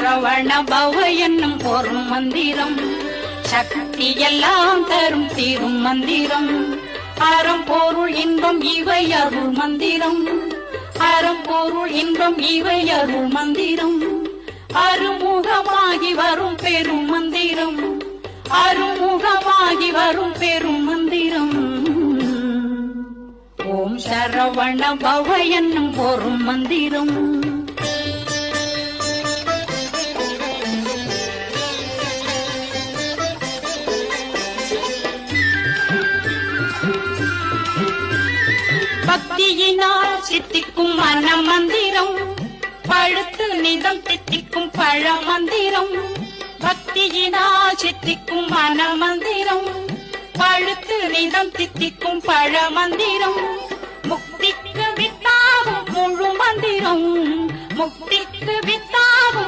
சரவண பவ என்னும் ஒரு மந்திரம் சக்தி எல்லாம் தரும் தீரும் மந்திரம் அறம் பொருள் இன்பம் இவை அருள் மந்திரம் அறம் பொருள் இன்பம் இவை அருள் மந்திரம் அருமுகமாகி வரும் பெரும் மந்திரம் அருமுகமாகி வரும் பெரும் மந்திரம் ஓம் சரவண பவ என்னும் ஒரு மந்திரம் பக்தியினால் சித்திக்கும் மன மந்திரம் பழுத்து நிதம் தித்திக்கும் பழ மந்திரம் பக்தியினால் சித்திக்கும் மன மந்திரம் பழுத்து நிதம் தித்திக்கும் பழ மந்திரம் முக்திக்கு வித்தாவும் முழு மந்திரம் முக்திக்கு வித்தாவும்